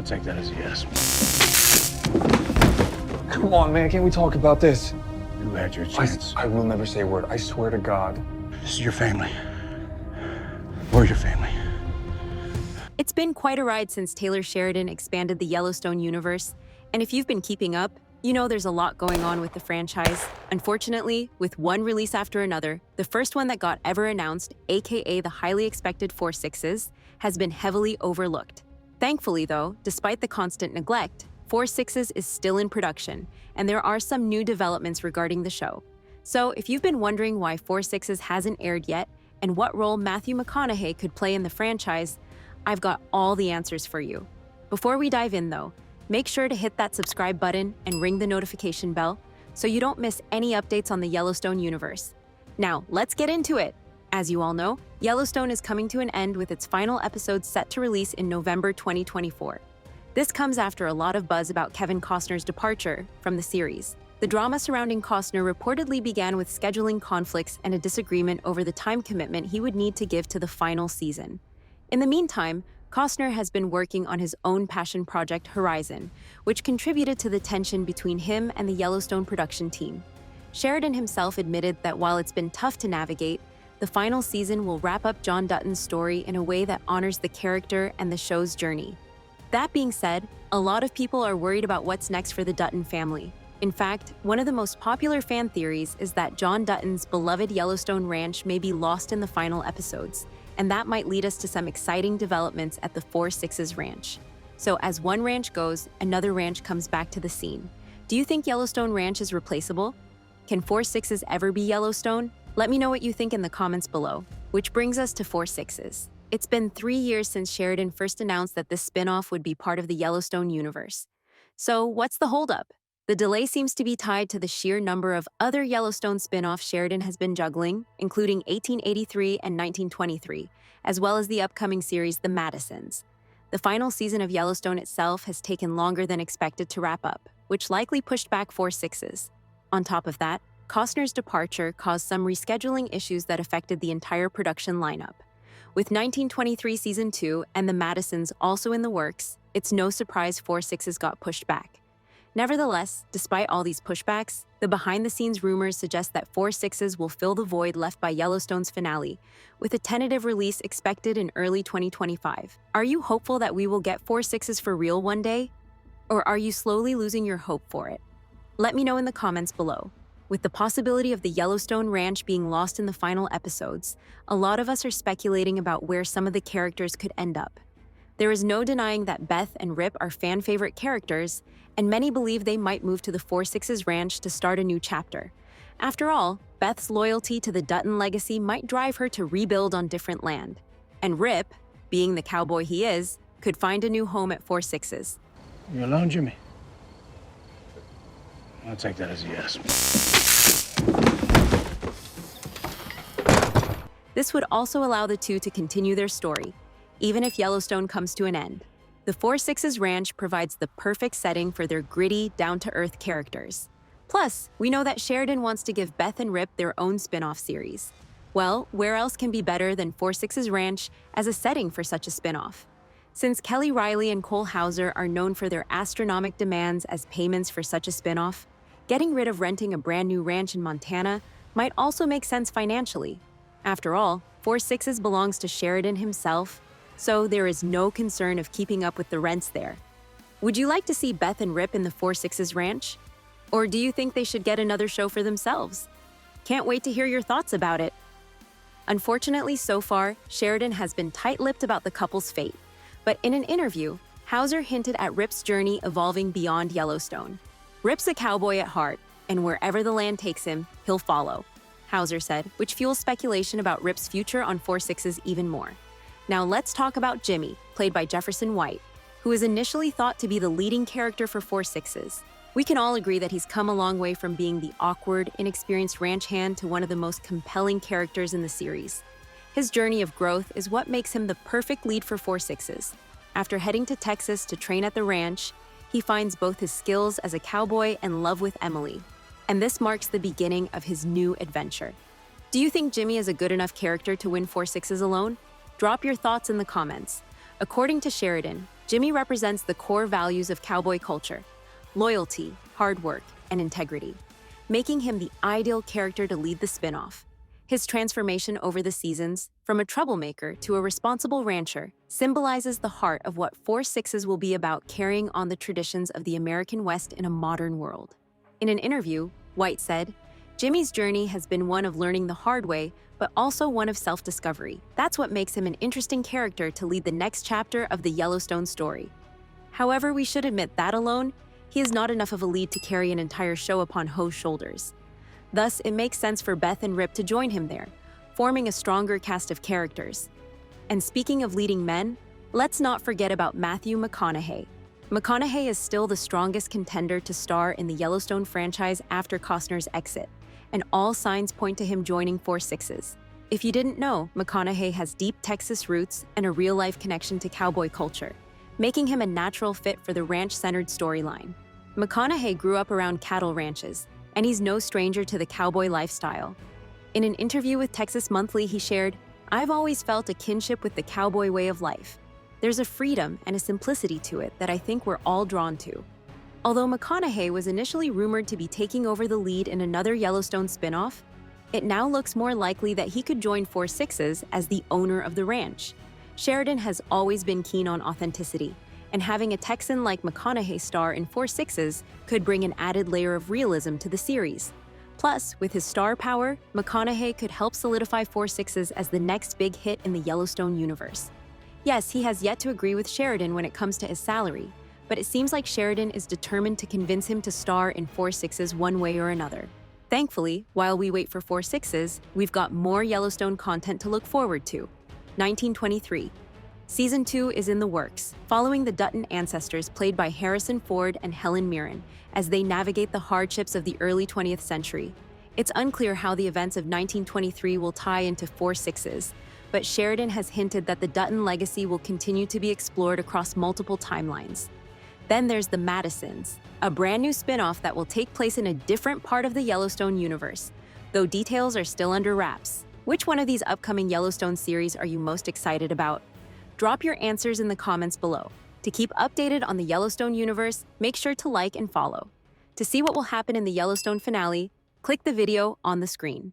I'll take that as a yes. Come on, man, can't we talk about this? You had your chance. I will never say a word. I swear to God. This is your family. Where's your family? It's been quite a ride since Taylor Sheridan expanded the Yellowstone universe, and if you've been keeping up, you know there's a lot going on with the franchise. Unfortunately, with one release after another, the first one that got ever announced, aka the highly expected Four Sixes, has been heavily overlooked. Thankfully though, despite the constant neglect, Four Sixes is still in production, and there are some new developments regarding the show. So if you've been wondering why Four Sixes hasn't aired yet, and what role Matthew McConaughey could play in the franchise, I've got all the answers for you. Before we dive in though, make sure to hit that subscribe button and ring the notification bell so you don't miss any updates on the Yellowstone universe. Now, let's get into it. As you all know, Yellowstone is coming to an end with its final episode set to release in November 2024. This comes after a lot of buzz about Kevin Costner's departure from the series. The drama surrounding Costner reportedly began with scheduling conflicts and a disagreement over the time commitment he would need to give to the final season. In the meantime, Costner has been working on his own passion project, Horizon, which contributed to the tension between him and the Yellowstone production team. Sheridan himself admitted that while it's been tough to navigate, the final season will wrap up John Dutton's story in a way that honors the character and the show's journey. That being said, a lot of people are worried about what's next for the Dutton family. In fact, one of the most popular fan theories is that John Dutton's beloved Yellowstone ranch may be lost in the final episodes, and that might lead us to some exciting developments at the Four Sixes Ranch. So as one ranch goes, another ranch comes back to the scene. Do you think Yellowstone Ranch is replaceable? Can Four Sixes ever be Yellowstone? Let me know what you think in the comments below. Which brings us to Four Sixes. It's been 3 years since Sheridan first announced that this spin-off would be part of the Yellowstone universe. So what's the holdup? The delay seems to be tied to the sheer number of other Yellowstone spin-offs Sheridan has been juggling, including 1883 and 1923, as well as the upcoming series The Madisons. The final season of Yellowstone itself has taken longer than expected to wrap up, which likely pushed back Four Sixes. On top of that, Costner's departure caused some rescheduling issues that affected the entire production lineup. With 1923 Season 2 and The Madisons also in the works, it's no surprise Four Sixes got pushed back. Nevertheless, despite all these pushbacks, the behind-the-scenes rumors suggest that Four Sixes will fill the void left by Yellowstone's finale, with a tentative release expected in early 2025. Are you hopeful that we will get Four Sixes for real one day? Or are you slowly losing your hope for it? Let me know in the comments below. With the possibility of the Yellowstone Ranch being lost in the final episodes, a lot of us are speculating about where some of the characters could end up. There is no denying that Beth and Rip are fan-favorite characters, and many believe they might move to the Four Sixes Ranch to start a new chapter. After all, Beth's loyalty to the Dutton legacy might drive her to rebuild on different land. And Rip, being the cowboy he is, could find a new home at Four Sixes. You alone, Jimmy? I'll take that as a yes. This would also allow the two to continue their story, even if Yellowstone comes to an end. The Four Sixes Ranch provides the perfect setting for their gritty, down-to-earth characters. Plus, we know that Sheridan wants to give Beth and Rip their own spin-off series. Well, where else can be better than Four Sixes Ranch as a setting for such a spin-off? Since Kelly Riley and Cole Hauser are known for their astronomical demands as payments for such a spin-off, getting rid of renting a brand new ranch in Montana might also make sense financially. After all, Four Sixes belongs to Sheridan himself, so there is no concern of keeping up with the rents there. Would you like to see Beth and Rip in the Four Sixes Ranch? Or do you think they should get another show for themselves? Can't wait to hear your thoughts about it. Unfortunately, so far, Sheridan has been tight-lipped about the couple's fate, but in an interview, Hauser hinted at Rip's journey evolving beyond Yellowstone. Rip's a cowboy at heart, and wherever the land takes him, he'll follow, Hauser said, which fuels speculation about Rip's future on Four Sixes even more. Now let's talk about Jimmy, played by Jefferson White, who is initially thought to be the leading character for Four Sixes. We can all agree that he's come a long way from being the awkward, inexperienced ranch hand to one of the most compelling characters in the series. His journey of growth is what makes him the perfect lead for Four Sixes. After heading to Texas to train at the ranch, he finds both his skills as a cowboy and love with Emily. And this marks the beginning of his new adventure. Do you think Jimmy is a good enough character to win Four Sixes alone? Drop your thoughts in the comments. According to Sheridan, Jimmy represents the core values of cowboy culture: loyalty, hard work, and integrity, making him the ideal character to lead the spin-off. His transformation over the seasons, from a troublemaker to a responsible rancher, symbolizes the heart of what Four Sixes will be about, carrying on the traditions of the American West in a modern world. In an interview, White said, "Jimmy's journey has been one of learning the hard way, but also one of self-discovery. That's what makes him an interesting character to lead the next chapter of the Yellowstone story." However, we should admit that alone, he is not enough of a lead to carry an entire show upon Ho's shoulders. Thus, it makes sense for Beth and Rip to join him there, forming a stronger cast of characters. And speaking of leading men, let's not forget about Matthew McConaughey. McConaughey is still the strongest contender to star in the Yellowstone franchise after Costner's exit, and all signs point to him joining Four Sixes. If you didn't know, McConaughey has deep Texas roots and a real-life connection to cowboy culture, making him a natural fit for the ranch-centered storyline. McConaughey grew up around cattle ranches, and he's no stranger to the cowboy lifestyle. In an interview with Texas Monthly, he shared, "I've always felt a kinship with the cowboy way of life. There's a freedom and a simplicity to it that I think we're all drawn to." Although McConaughey was initially rumored to be taking over the lead in another Yellowstone spin-off, it now looks more likely that he could join Four Sixes as the owner of the ranch. Sheridan has always been keen on authenticity, and having a Texan like McConaughey star in Four Sixes could bring an added layer of realism to the series. Plus, with his star power, McConaughey could help solidify Four Sixes as the next big hit in the Yellowstone universe. Yes, he has yet to agree with Sheridan when it comes to his salary, but it seems like Sheridan is determined to convince him to star in Four Sixes one way or another. Thankfully, while we wait for Four Sixes, we've got more Yellowstone content to look forward to. 1923. Season 2 is in the works, following the Dutton ancestors played by Harrison Ford and Helen Mirren as they navigate the hardships of the early 20th century. It's unclear how the events of 1923 will tie into Four Sixes, but Sheridan has hinted that the Dutton legacy will continue to be explored across multiple timelines. Then there's The Madisons, a brand new spin-off that will take place in a different part of the Yellowstone universe, though details are still under wraps. Which one of these upcoming Yellowstone series are you most excited about? Drop your answers in the comments below. To keep updated on the Yellowstone universe, make sure to like and follow. To see what will happen in the Yellowstone finale, click the video on the screen.